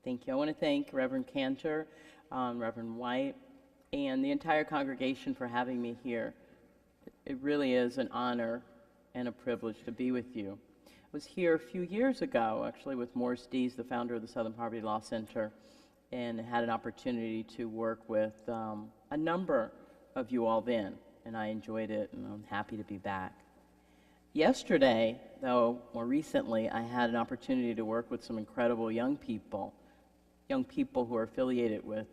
Thank you. I want to thank Reverend Cantor, Reverend White, and the entire congregation for having me here. It really is an honor and a privilege to be with you. I was here a few years ago, actually, with Morris Dees, the founder of the Southern Poverty Law Center, and had an opportunity to work with a number of you all then, and I enjoyed it, and I'm happy to be back. Yesterday, though, more recently, I had an opportunity to work with some incredible young people who are affiliated with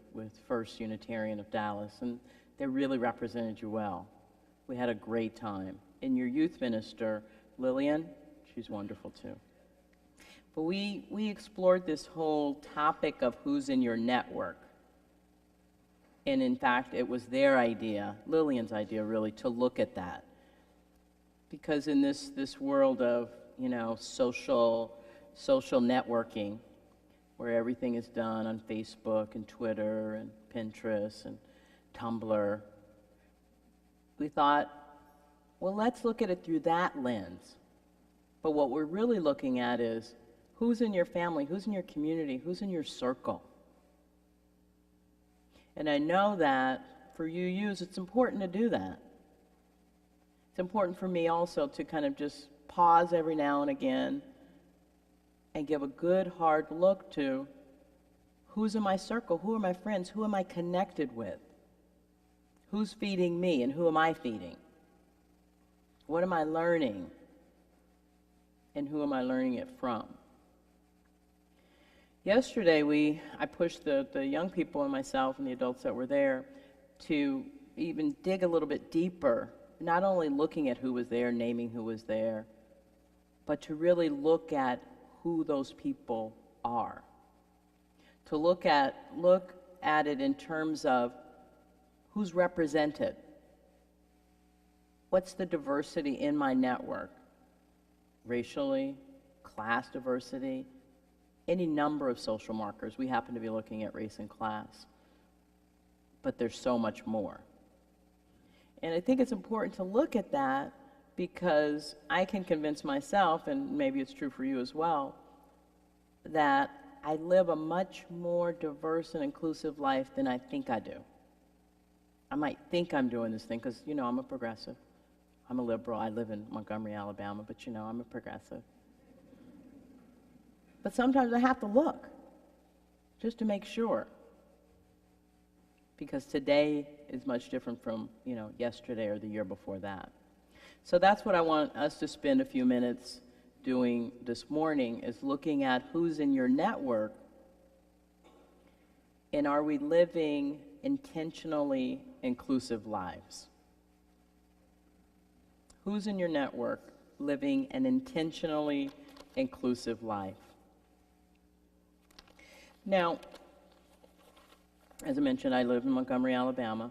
First Unitarian of Dallas, and they really represented you well. We had a great time. And your youth minister, Lillian, she's wonderful too. But we explored this whole topic of who's in your network. And in fact, it was their idea, Lillian's idea really, to look at that. Because in this world of, social networking, where everything is done on Facebook and Twitter and Pinterest and Tumblr, we thought, well, let's look at it through that lens. But what we're really looking at is who's in your family, who's in your community, who's in your circle. And I know that for UUs, it's important to do that. It's important for me also to kind of just pause every now and again and give a good hard look to who's in my circle, who are my friends, who am I connected with, who's feeding me and who am I feeding, what am I learning and who am I learning it from. Yesterday I pushed the young people and myself and the adults that were there to even dig a little bit deeper, not only looking at who was there, naming who was there, but to really look at who those people are. To look at it in terms of who's represented. What's the diversity in my network? Racially, class diversity, any number of social markers. We happen to be looking at race and class. But there's so much more. And I think it's important to look at that because I can convince myself, and maybe it's true for you as well, that I live a much more diverse and inclusive life than I think I do. I might think I'm doing this thing because, I'm a progressive. I'm a liberal. I live in Montgomery, Alabama, but, I'm a progressive. But sometimes I have to look just to make sure. Because today is much different from, yesterday or the year before that. So that's what I want us to spend a few minutes doing this morning, is looking at who's in your network and are we living intentionally inclusive lives? Who's in your network living an intentionally inclusive life? Now, as I mentioned, I live in Montgomery, Alabama.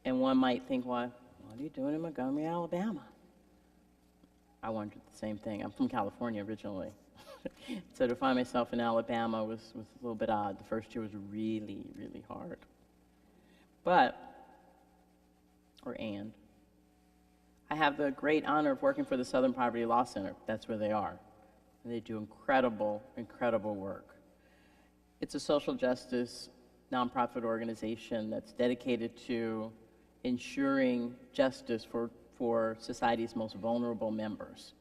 And one might think, well, what are you doing in Montgomery, Alabama? I wondered the same thing. I'm from California originally. So to find myself in Alabama was a little bit odd. The first year was really, really hard. I have the great honor of working for the Southern Poverty Law Center. That's where they are. And they do incredible, incredible work. It's a social justice nonprofit organization that's dedicated to ensuring justice for society's most vulnerable members.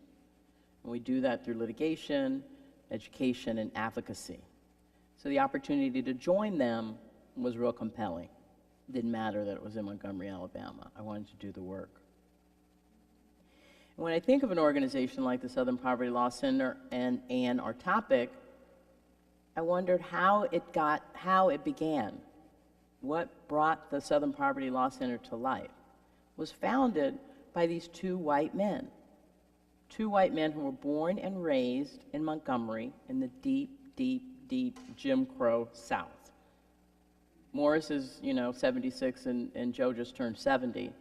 And we do that through litigation, education, and advocacy. So the opportunity to join them was real compelling. It didn't matter that it was in Montgomery, Alabama. I wanted to do the work. And when I think of an organization like the Southern Poverty Law Center and our topic, I wondered how it began. What brought the Southern Poverty Law Center to life? It was founded by these two white men who were born and raised in Montgomery in the deep, deep, deep Jim Crow South. Morris is, 76 and Joe just turned 70.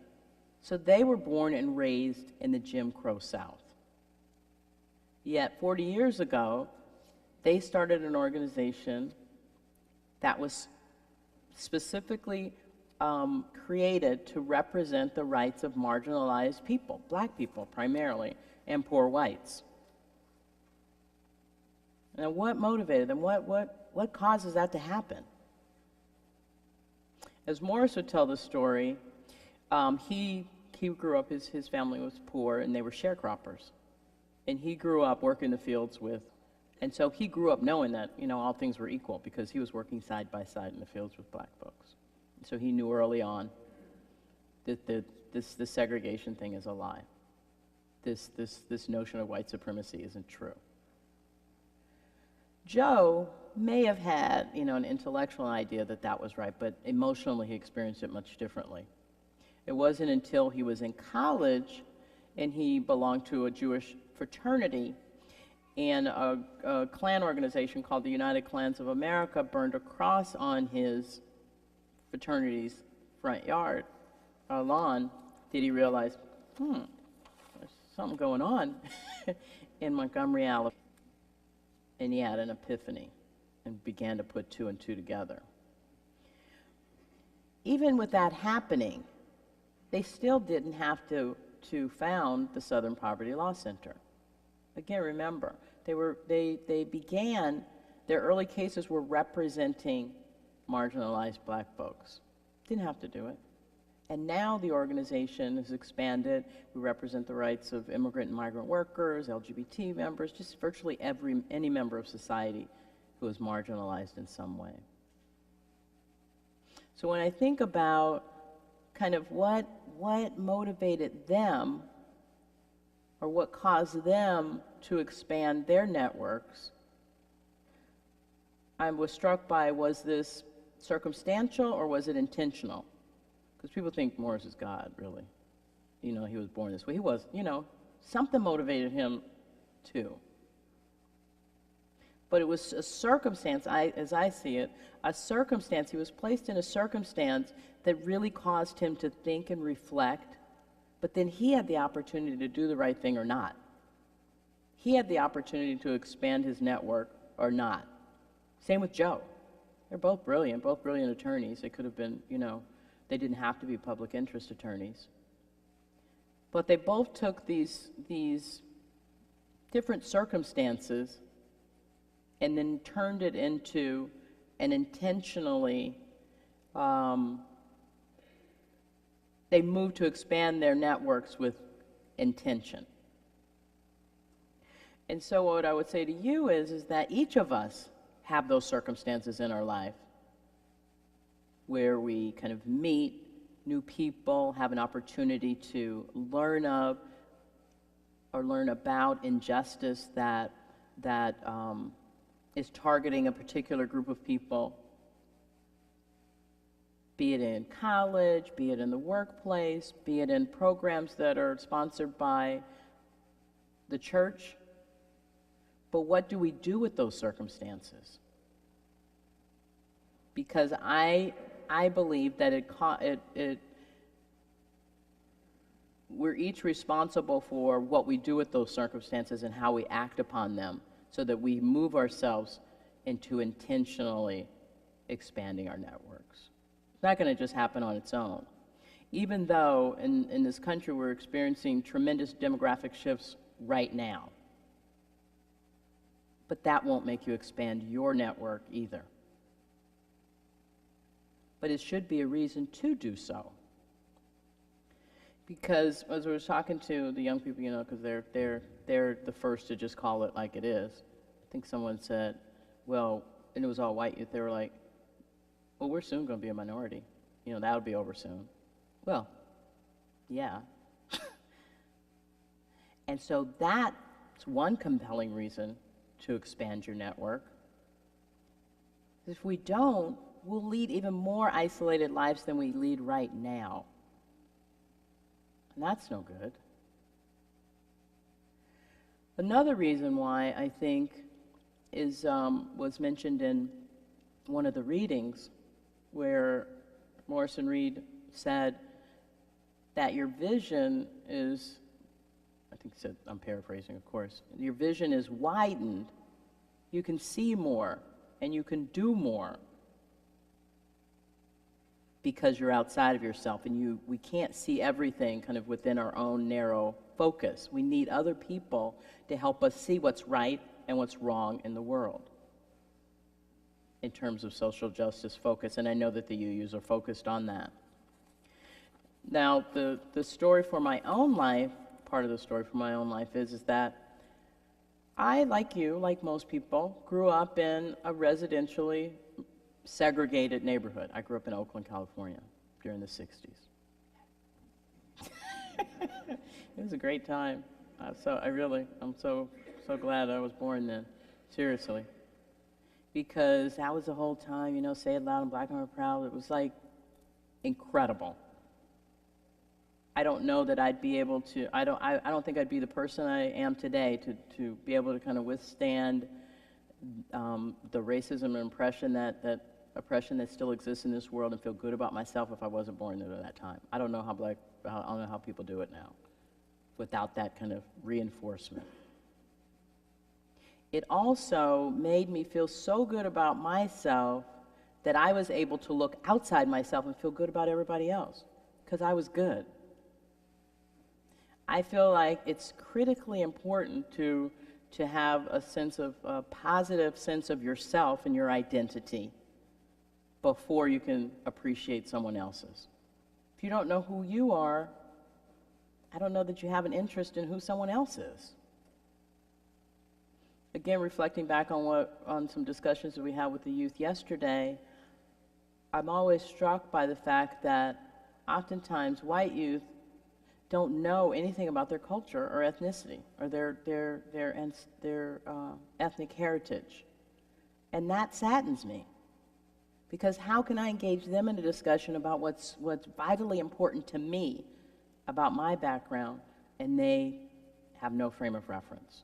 So they were born and raised in the Jim Crow South. Yet 40 years ago, they started an organization that was specifically created to represent the rights of marginalized people, black people primarily, and poor whites. And what motivated them? What causes that to happen? As Morris would tell the story, he grew up, his family was poor, and they were sharecroppers. And he grew up working the fields with, and so he grew up knowing that, all things were equal because he was working side by side in the fields with black folks. So he knew early on that this segregation thing is a lie. This notion of white supremacy isn't true. Joe may have had, an intellectual idea that was right, but emotionally he experienced it much differently. It wasn't until he was in college and he belonged to a Jewish fraternity, and a Klan organization called the United Klans of America burned a cross on his fraternity's front yard, lawn, did he realize, there's something going on in Montgomery, Alabama. And he had an epiphany and began to put two and two together. Even with that happening, they still didn't have to found the Southern Poverty Law Center. Again, remember, they began, their early cases were representing marginalized black folks. Didn't have to do it. And now the organization has expanded. We represent the rights of immigrant and migrant workers, LGBT members, just virtually any member of society who is marginalized in some way. So when I think about kind of what motivated them or what caused them to expand their networks, I was struck by, was this circumstantial or was it intentional? Because people think Morris is God, really. He was born this way. He was, something motivated him too. But it was a circumstance, as I see it, a circumstance. He was placed in a circumstance that really caused him to think and reflect, but then he had the opportunity to do the right thing or not. He had the opportunity to expand his network or not. Same with Joe. They're both brilliant attorneys. They could have been, they didn't have to be public interest attorneys. But they both took these different circumstances and then turned it into an intentionally, they moved to expand their networks with intention. And so what I would say to you is that each of us have those circumstances in our life where we kind of meet new people, have an opportunity to learn of or learn about injustice that is targeting a particular group of people, be it in college, be it in the workplace, be it in programs that are sponsored by the church. But what do we do with those circumstances? Because I believe that we're each responsible for what we do with those circumstances and how we act upon them so that we move ourselves into intentionally expanding our networks. It's not going to just happen on its own. Even though in this country we're experiencing tremendous demographic shifts right now. But that won't make you expand your network either. But it should be a reason to do so. Because as we were talking to the young people, because they're the first to just call it like it is. I think someone said, well, and it was all white youth, they were like, well, we're soon going to be a minority. That'll be over soon. Well, yeah. And so that's one compelling reason to expand your network. If we don't, we'll lead even more isolated lives than we lead right now. And that's no good. Another reason why I think was mentioned in one of the readings where Morrison Reed said that your vision is, I think he said, I'm paraphrasing, of course, your vision is widened, you can see more, and you can do more because you're outside of yourself, and we can't see everything kind of within our own narrow focus. We need other people to help us see what's right and what's wrong in the world in terms of social justice focus, and I know that the UUs are focused on that. Now, the story for my own life, part of the story for my own life is that I, like you, like most people, grew up in a residentially segregated neighborhood. I grew up in Oakland, California during the 60s. It was a great time. I'm so glad I was born then, seriously. Because that was the whole time, you know, say it loud and black and proud. It was like incredible. I don't know that I'd be able to, I don't think I'd be the person I am today to be able to kind of withstand the racism and oppression that still exists in this world and feel good about myself if I wasn't born into that time. I don't know how people do it now without that kind of reinforcement. It also made me feel so good about myself that I was able to look outside myself and feel good about everybody else because I was good. I feel like it's critically important to have a positive sense of yourself and your identity before you can appreciate someone else's. If you don't know who you are, I don't know that you have an interest in who someone else is. Again, reflecting back on some discussions that we had with the youth yesterday, I'm always struck by the fact that oftentimes white youth don't know anything about their culture or ethnicity or their ethnic heritage. And that saddens me, because how can I engage them in a discussion about what's vitally important to me about my background, and they have no frame of reference?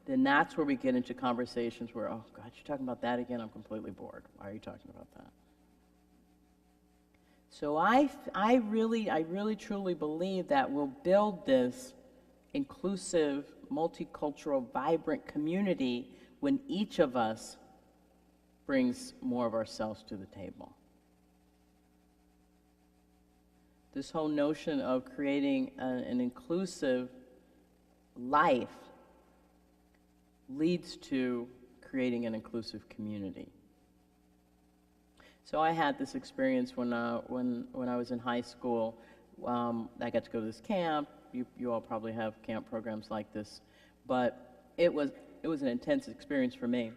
Then that's where we get into conversations where, oh God, you're talking about that again? I'm completely bored. Why are you talking about that? So I really truly believe that we'll build this inclusive, multicultural, vibrant community when each of us brings more of ourselves to the table. This whole notion of creating an inclusive life leads to creating an inclusive community. So I had this experience when I was in high school. I got to go to this camp. You all probably have camp programs like this, but it was an intense experience for me.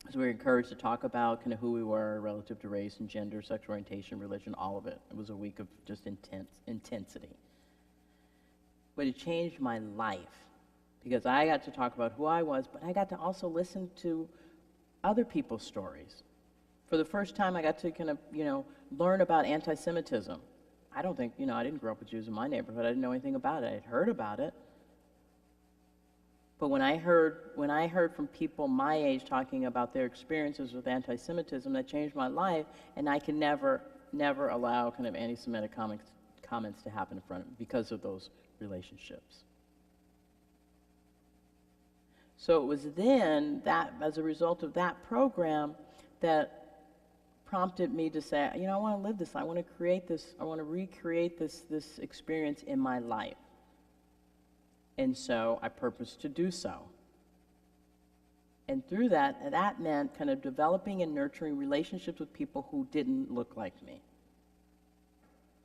So we were encouraged to talk about kind of who we were relative to race and gender, sexual orientation, religion, all of it. It was a week of just intensity. But it changed my life because I got to talk about who I was, but I got to also listen to other people's stories. For the first time, I got to kind of, learn about anti-Semitism. I didn't grow up with Jews in my neighborhood. I didn't know anything about it. I'd heard about it. But when I heard from people my age talking about their experiences with anti-Semitism, that changed my life, and I can never allow kind of anti-Semitic comments to happen in front of me because of those relationships. So it was then that, as a result of that program, that prompted me to say, I want to live this. I want to create this. I want to recreate this experience in my life. And so I purposed to do so. And through that meant kind of developing and nurturing relationships with people who didn't look like me.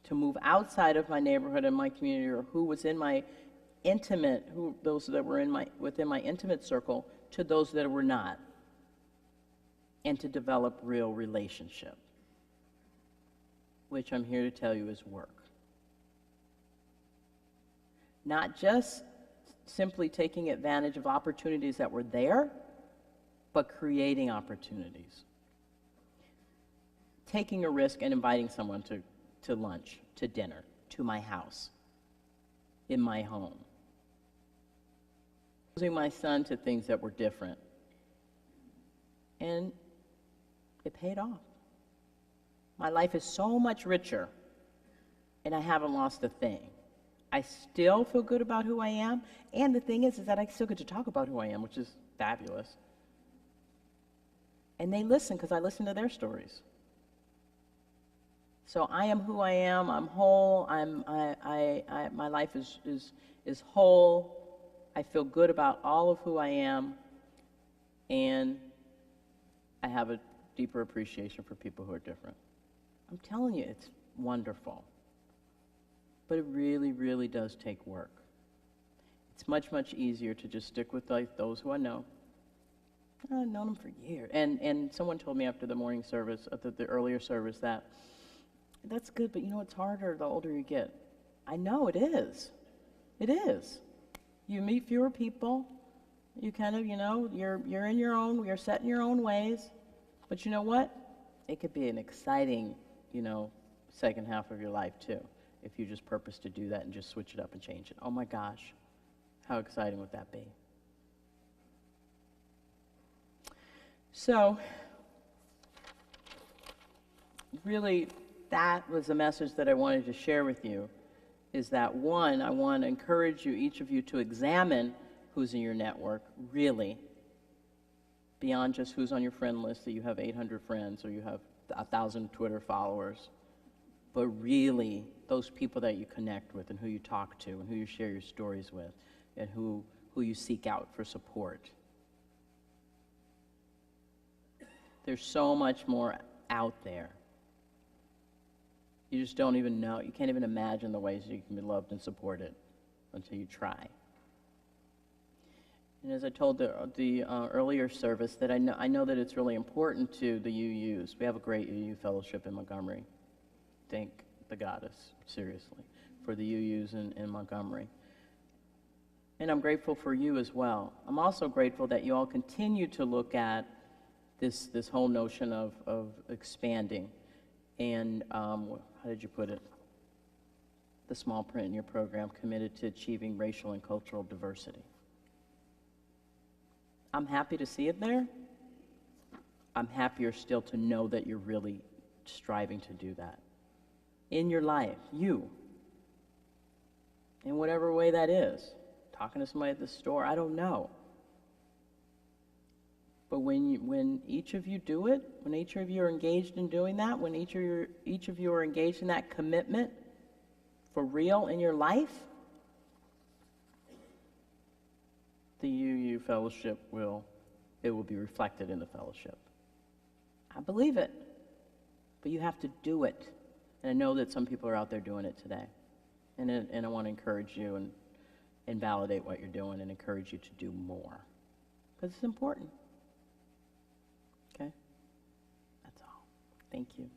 To move outside of my neighborhood and my community, or who was in my those that were within my intimate circle, to those that were not. And to develop real relationship, which I'm here to tell you is work. Not just simply taking advantage of opportunities that were there, but creating opportunities. Taking a risk and inviting someone to lunch, to dinner, to my house, in my home. Exposing my son to things that were different. And it paid off. My life is so much richer, and I haven't lost a thing. I still feel good about who I am, and the thing is that I still get to talk about who I am, which is fabulous. And they listen because I listen to their stories. So I am who I am. I'm whole. My life is whole. I feel good about all of who I am, and I have a deeper appreciation for people who are different. I'm telling you, it's wonderful. But it really, really does take work. It's much, much easier to just stick with like those who I know. I've known them for years. And someone told me after the morning service, the earlier service, that that's good, but you know it's harder the older you get. I know it is. It is. You meet fewer people. You kind of, you're in your own, you're set in your own ways. But you know what? It could be an exciting, second half of your life too, if you just purpose to do that and just switch it up and change it. Oh my gosh, how exciting would that be? So, really, that was the message that I wanted to share with you, is that one, I want to encourage you, each of you, to examine who's in your network, really, beyond just who's on your friend list, that you have 800 friends or you have 1,000 Twitter followers, but really those people that you connect with and who you talk to and who you share your stories with and who you seek out for support. There's so much more out there. You just don't even know. You can't even imagine the ways you can be loved and supported until you try. And as I told the earlier service, that I know that it's really important to the UUs. We have a great UU fellowship in Montgomery. Thank the goddess, seriously, for the UUs in Montgomery. And I'm grateful for you as well. I'm also grateful that you all continue to look at this whole notion of expanding. And how did you put it? The small print in your program, committed to achieving racial and cultural diversity. I'm happy to see it there. I'm happier still to know that you're really striving to do that. In your life, you. In whatever way that is. Talking to somebody at the store, I don't know. But when each of you do it, when each of you are engaged in doing that, when each of you are engaged in that commitment for real in your life, the UU fellowship will be reflected in the fellowship. I believe it, but you have to do it. And I know that some people are out there doing it today. And I want to encourage you and validate what you're doing and encourage you to do more. Because it's important. Okay? That's all. Thank you.